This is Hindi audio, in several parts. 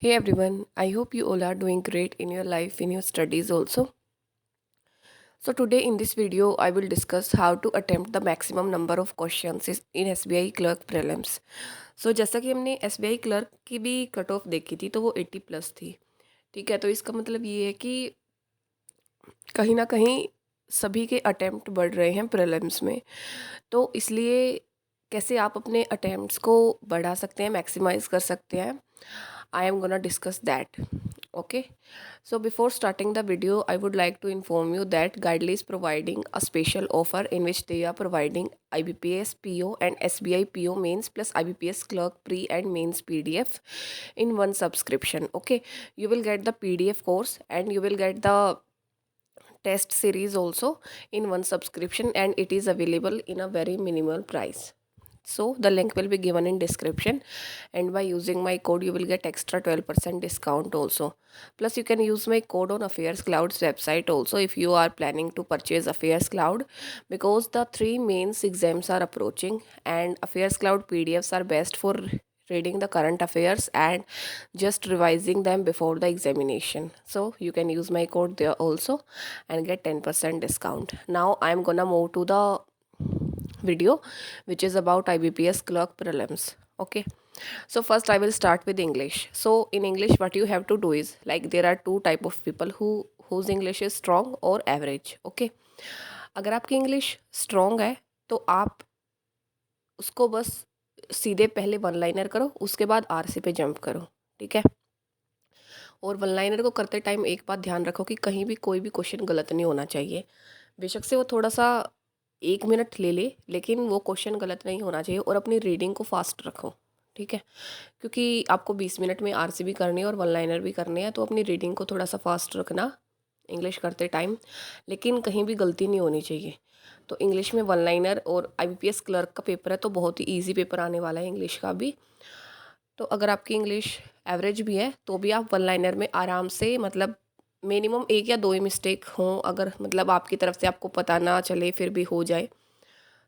Hey everyone, I hope you all are doing great in your life, in your studies also. So today in this video, I will discuss how to attempt the maximum number of questions in SBI clerk prelims. So जैसा कि हमने SBI क्लर्क की भी कट ऑफ देखी थी तो वो 80 प्लस थी। ठीक है, तो इसका मतलब ये है कि कहीं ना कहीं सभी के अटेम्प्ट बढ़ रहे हैं प्रीलिम्स में। तो इसलिए कैसे आप अपने अटेम्प्ट्स को बढ़ा सकते हैं, मैक्सिमाइज कर सकते हैं, I am gonna discuss that. Okay, so before starting the video, I would like to inform you that Guidely is providing a special offer in which they are providing IBPS PO and SBI PO mains plus IBPS clerk pre and mains PDF in one subscription. Okay, you will get the PDF course and you will get the test series also in one subscription, and it is available in a very minimal price. So the link will be given in description, and by using my code you will get extra 12% discount also. Plus you can use my code on Affairs Cloud's website also if you are planning to purchase Affairs Cloud, because the three mains exams are approaching and Affairs Cloud PDFs are best for reading the current affairs and just revising them before the examination. So you can use my code there also and get 10% discount. Now I'm gonna move to the video which is about IBPS clerk prelims. Okay, so first I will start with English. So in English what you have to do is, like, there are two type of people whose English is strong or average. Okay, अगर आपकी इंग्लिश स्ट्रॉन्ग है तो आप उसको बस सीधे पहले वन लाइनर करो, उसके बाद आरसी पे जंप करो। ठीक है, और वन लाइनर को करते टाइम एक बात ध्यान रखो कि कहीं भी कोई भी क्वेश्चन गलत नहीं होना चाहिए। बेशक से वो थोड़ा सा 1 मिनट ले ले, लेकिन वो क्वेश्चन गलत नहीं होना चाहिए, और अपनी रीडिंग को फास्ट रखो। ठीक है, क्योंकि आपको 20 मिनट में आरसी भी करनी है और वन लाइनर भी करनी है, तो अपनी रीडिंग को थोड़ा सा फास्ट रखना इंग्लिश करते टाइम, लेकिन कहीं भी गलती नहीं होनी चाहिए। तो इंग्लिश में वन लाइनर, और आईबीपीएस क्लर्क का पेपर है तो बहुत ही ईजी पेपर आने वाला है इंग्लिश का भी। तो अगर आपकी इंग्लिश एवरेज भी है तो भी आप वन लाइनर में आराम से, मतलब मिनिमम एक या दो ही मिस्टेक हों, अगर मतलब आपकी तरफ से आपको पता ना चले फिर भी हो जाए,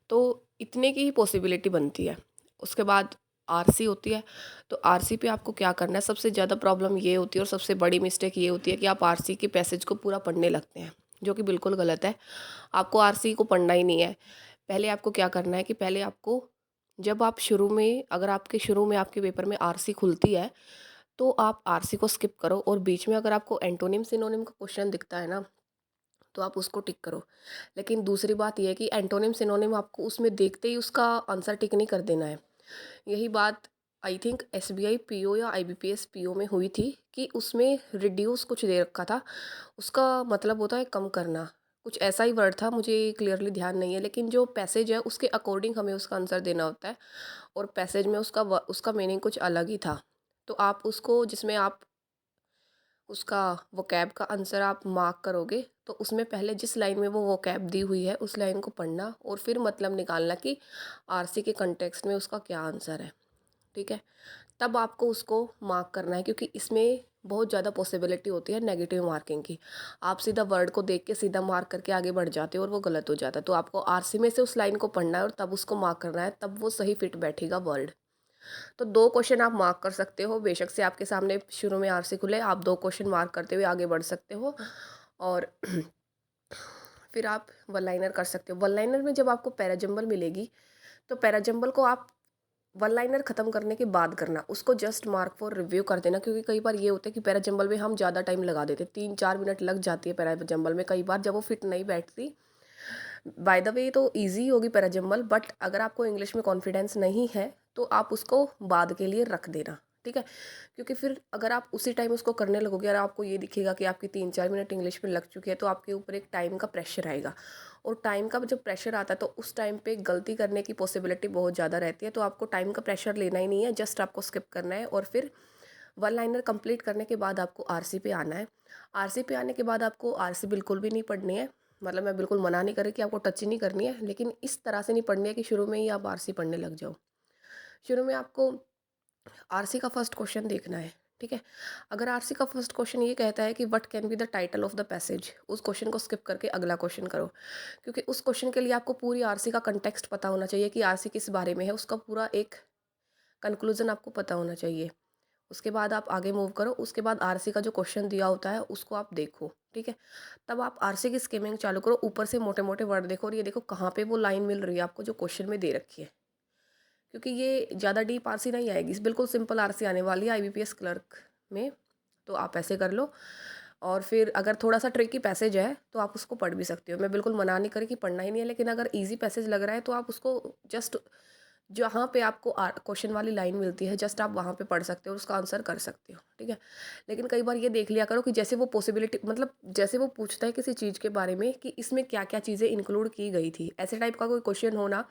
तो इतने की ही पॉसिबिलिटी बनती है। उसके बाद आरसी होती है, तो आरसी पे आपको क्या करना है, सबसे ज़्यादा प्रॉब्लम ये होती है और सबसे बड़ी मिस्टेक ये होती है कि आप आरसी के पैसेज को पूरा पढ़ने लगते हैं, जो कि बिल्कुल गलत है। आपको आरसी को पढ़ना ही नहीं है। पहले आपको क्या करना है कि पहले आपको, जब आप शुरू में, अगर आपके शुरू में आपके पेपर में आरसी खुलती है तो आप आरसी को स्किप करो, और बीच में अगर आपको एंटोनिम सिनोनिम का क्वेश्चन दिखता है ना, तो आप उसको टिक करो। लेकिन दूसरी बात यह है कि एंटोनिम सिनोनिम आपको उसमें देखते ही उसका आंसर टिक नहीं कर देना है। यही बात आई थिंक एसबीआई पीओ या आईबीपीएस पीओ में हुई थी कि उसमें रिड्यूस कुछ दे रखा था, उसका मतलब होता है कम करना, कुछ ऐसा ही वर्ड था, मुझे क्लियरली ध्यान नहीं है, लेकिन जो पैसेज है उसके अकॉर्डिंग हमें उसका आंसर देना होता है, और पैसेज में उसका मीनिंग कुछ अलग ही था। तो आप उसको, जिसमें आप उसका वोकैब का आंसर आप मार्क करोगे, तो उसमें पहले जिस लाइन में वो वोकैब दी हुई है उस लाइन को पढ़ना, और फिर मतलब निकालना कि आरसी के कंटेक्स्ट में उसका क्या आंसर है। ठीक है, तब आपको उसको मार्क करना है, क्योंकि इसमें बहुत ज़्यादा पॉसिबिलिटी होती है नेगेटिव मार्किंग की। आप सीधा वर्ड को देख के सीधा मार्क करके आगे बढ़ जाते हो और वो गलत हो जाता है, तो आपको आरसी में से उस लाइन को पढ़ना है और तब उसको मार्क करना है, तब वो सही फिट बैठेगा वर्ड। तो दो क्वेश्चन आप मार्क कर सकते हो, बेशक से आपके सामने शुरू में आरसी खुले, आप दो क्वेश्चन मार्क करते हुए आगे बढ़ सकते हो, और फिर आप वन लाइनर कर सकते हो। वन लाइनर में जब आपको पैराजम्बल मिलेगी, तो पैराजम्बल को आप वन लाइनर ख़त्म करने के बाद करना, उसको जस्ट मार्क फॉर रिव्यू कर देना, क्योंकि कई बार ये होता है कि पैराजम्बल में हम ज़्यादा टाइम लगा देते, 3-4 मिनट लग जाती है पैराजम्बल में कई बार, जब वो फिट नहीं बैठती। बाय द वे तो ईजी होगी पैराजम्बल, बट अगर आपको इंग्लिश में कॉन्फिडेंस नहीं है तो आप उसको बाद के लिए रख देना। ठीक है, क्योंकि फिर अगर आप उसी टाइम उसको करने लगोगे और आपको ये दिखेगा कि आपकी 3-4 मिनट इंग्लिश में लग चुकी है, तो आपके ऊपर एक टाइम का प्रेशर आएगा, और टाइम का जब प्रेशर आता है तो उस टाइम पे गलती करने की पॉसिबिलिटी बहुत ज़्यादा रहती है। तो आपको टाइम का प्रेशर लेना ही नहीं है, जस्ट आपको स्किप करना है, और फिर वन लाइनर कंप्लीट करने के बाद आपको आरसी पे आना है। आरसी पे आने के बाद आपको आरसी बिल्कुल भी नहीं पढ़नी है, मतलब मैं बिल्कुल मना नहीं कर रही कि आपको टच ही नहीं करनी है, लेकिन इस तरह से नहीं पढ़नी है कि शुरू में ही आप आरसी पढ़ने लग जाओ। शुरू में आपको आरसी का फर्स्ट क्वेश्चन देखना है। ठीक है, अगर आरसी का फर्स्ट क्वेश्चन ये कहता है कि what can be the title of the passage, उस क्वेश्चन को स्किप करके अगला क्वेश्चन करो, क्योंकि उस क्वेश्चन के लिए आपको पूरी आरसी का कंटेक्स्ट पता होना चाहिए कि आरसी किस बारे में है, उसका पूरा एक कंक्लूजन आपको पता होना चाहिए। उसके बाद आप आगे मूव करो, उसके बाद आरसी का जो क्वेश्चन दिया होता है उसको आप देखो, ठीक है। तब आप आरसी की स्किमिंग चालू करो, ऊपर से मोटे मोटे वर्ड देखो और ये देखो कहाँ पे वो लाइन मिल रही है आपको जो क्वेश्चन में दे रखी है, क्योंकि ये ज़्यादा डीप आरसी नहीं आएगी, बिल्कुल सिंपल आरसी आने वाली है आईबीपीएस क्लर्क में। तो आप ऐसे कर लो। और फिर अगर थोड़ा सा ट्रिकी पैसेज है तो आप उसको पढ़ भी सकते हो, मैं बिल्कुल मना नहीं करी कि पढ़ना ही नहीं है, लेकिन अगर इजी पैसेज लग रहा है तो आप उसको जस्ट जहाँ पे आपको क्वेश्चन वाली लाइन मिलती है जस्ट आप वहाँ पे पढ़ सकते हो और उसका आंसर कर सकते हो, ठीक है। लेकिन कई बार ये देख लिया करो कि जैसे वो पॉसिबिलिटी, मतलब जैसे वो पूछता है किसी चीज़ के बारे में कि इसमें क्या क्या चीज़ें इंक्लूड की गई थी, ऐसे टाइप का कोई क्वेश्चन हो ना,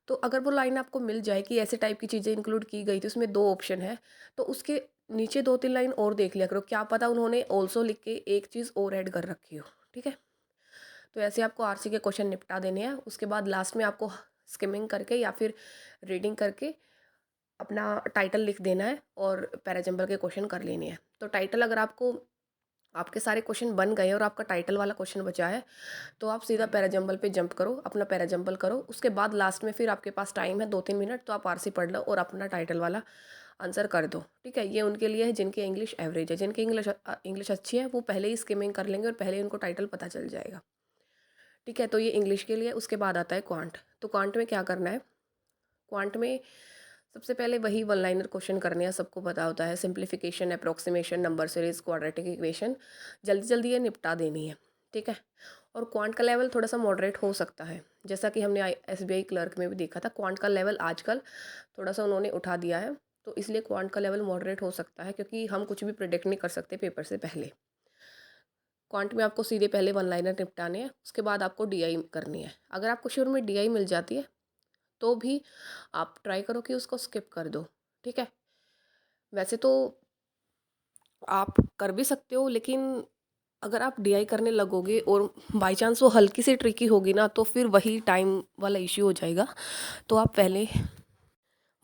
तो अगर वो लाइन आपको मिल जाए कि ऐसे टाइप की चीज़ें इंक्लूड की गई थी, उसमें दो ऑप्शन है, तो उसके नीचे दो तीन लाइन और देख लिया करो, क्या पता उन्होंने ऑल्सो लिख के एक चीज़ और ऐड कर रखी हो, ठीक है। तो ऐसे आपको आरसी के क्वेश्चन निपटा देने हैं। उसके बाद लास्ट में आपको स्किमिंग करके या फिर रीडिंग करके अपना टाइटल लिख देना है और पैराजंबल के क्वेश्चन कर लेने हैं। तो टाइटल अगर आपको, आपके सारे क्वेश्चन बन गए और आपका टाइटल वाला क्वेश्चन बचा है, तो आप सीधा पैराजंबल पे जंप करो, अपना पैराजंबल करो। उसके बाद लास्ट में फिर आपके पास टाइम है 2-3 मिनट, तो आप आरसी पढ़ लो और अपना टाइटल वाला आंसर कर दो, ठीक है। ये उनके लिए है जिनकी इंग्लिश एवरेज है, जिनकी इंग्लिश अच्छी है वो पहले ही स्किमिंग कर लेंगे और पहले ही उनको टाइटल पता चल जाएगा, ठीक है। तो ये इंग्लिश के लिए। उसके बाद आता है क्वांट। तो क्वांट में क्या करना है, क्वांट में सबसे पहले वही वन लाइनर क्वेश्चन करने हैं, सबको पता होता है, simplification, approximation, number series, quadratic equation, जल्दी जल्दी ये निपटा देनी है, ठीक है। और क्वांट का लेवल थोड़ा सा मॉडरेट हो सकता है, जैसा कि हमने एसबीआई क्लर्क में भी देखा था, क्वांट का लेवल आजकल थोड़ा सा उन्होंने उठा दिया है, तो इसलिए क्वांट का लेवल मॉडरेट हो सकता है, क्योंकि हम कुछ भी प्रिडिक्ट नहीं कर सकते पेपर से पहले। क्वांट में आपको सीधे पहले वन लाइनर निपटाने हैं, उसके बाद आपको डीआई करनी है। अगर आपको शुरू में डीआई मिल जाती है तो भी आप ट्राई करो कि उसको स्किप कर दो, ठीक है। वैसे तो आप कर भी सकते हो, लेकिन अगर आप डीआई करने लगोगे और बाय चांस वो हल्की सी ट्रिकी होगी ना, तो फिर वही टाइम वाला इश्यू हो जाएगा। तो आप पहले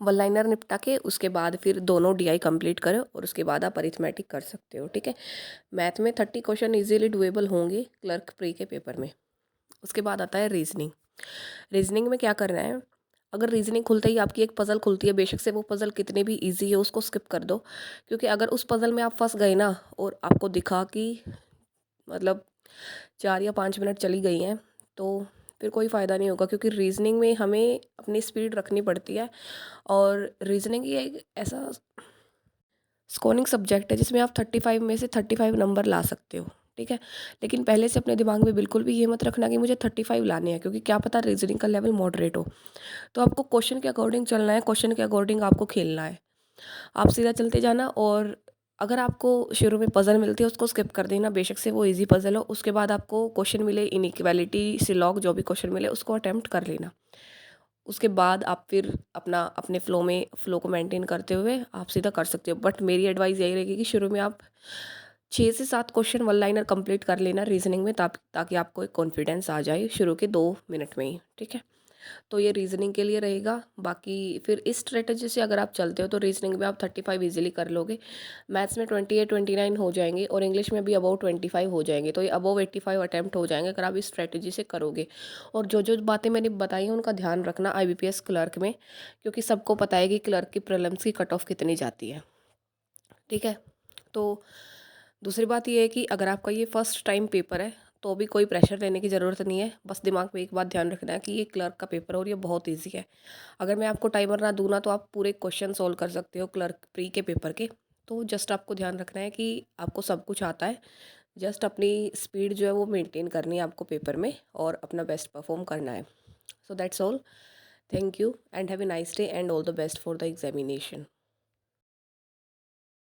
वन लाइनर निपटा के उसके बाद फिर दोनों डीआई कंप्लीट करो और उसके बाद आप अरिथमेटिक कर सकते हो, ठीक है। मैथ में 30 क्वेश्चन इजीली डुएबल होंगे क्लर्क प्री के पेपर में। उसके बाद आता है रीजनिंग। रीजनिंग में क्या करना है, अगर रीजनिंग खुलते ही आपकी एक पज़ल खुलती है, बेशक से वो पज़ल कितनी भी इजी है उसको स्किप कर दो, क्योंकि अगर उस पज़ल में आप फंस गए ना और आपको दिखा कि मतलब 4 या 5 मिनट चली गई हैं, तो फिर कोई फ़ायदा नहीं होगा, क्योंकि रीजनिंग में हमें अपनी स्पीड रखनी पड़ती है। और रीजनिंग ये एक ऐसा स्कोरिंग सब्जेक्ट है जिसमें आप 35 में से 35 नंबर ला सकते हो, ठीक है। लेकिन पहले से अपने दिमाग में बिल्कुल भी ये मत रखना कि मुझे 35 लाने हैं, क्योंकि क्या पता रीजनिंग का लेवल मॉडरेट हो। तो आपको क्वेश्चन के अकॉर्डिंग चलना है, क्वेश्चन के अकॉर्डिंग आपको खेलना है। आप सीधा चलते जाना, और अगर आपको शुरू में पज़ल मिलती है उसको स्किप कर देना, बेशक से वो इजी पज़ल हो। उसके बाद आपको क्वेश्चन मिले, इनइक्वालिटी से लॉग जो भी क्वेश्चन मिले उसको अटेम्प्ट कर लेना। उसके बाद आप फिर अपना अपने फ़्लो को मेंटेन करते हुए आप सीधा कर सकते हो। बट मेरी एडवाइस यही रहेगी कि शुरू में आप 6 से 7 क्वेश्चन वन लाइनर कंप्लीट कर लेना रीजनिंग में, ताकि आपको एक कॉन्फिडेंस आ जाए शुरू के 2 मिनट में ही, ठीक है। तो ये रीजनिंग के लिए रहेगा। बाकी फिर इस स्ट्रेटजी से अगर आप चलते हो तो रीजनिंग में आप 35 इजीली कर लोगे, मैथ्स में 28-29 हो जाएंगे, और इंग्लिश में भी अबाउट 25 हो जाएंगे। तो ये अबाव 85 अटैम्प्ट हो जाएंगे अगर आप इस स्ट्रेटजी से करोगे। और जो जो बातें मैंने बताई हैं उनका ध्यान रखना आईबीपीएस क्लर्क में, क्योंकि सबको पता है कि क्लर्क की प्रीलिम्स की कट ऑफ कितनी जाती है, ठीक है। तो दूसरी बात ये है कि अगर आपका ये फर्स्ट टाइम पेपर है तो भी कोई प्रेशर लेने की ज़रूरत नहीं है। बस दिमाग में एक बात ध्यान रखना है कि ये क्लर्क का पेपर है और ये बहुत इजी है। अगर मैं आपको टाइमर ना दूँ ना तो आप पूरे क्वेश्चन सॉल्व कर सकते हो क्लर्क प्री के पेपर के। तो जस्ट आपको ध्यान रखना है कि आपको सब कुछ आता है, जस्ट अपनी स्पीड जो है वो मेंटेन करनी है आपको पेपर में, और अपना बेस्ट परफॉर्म करना है। So that's all. Thank you and have a nice day and all the best for the examination.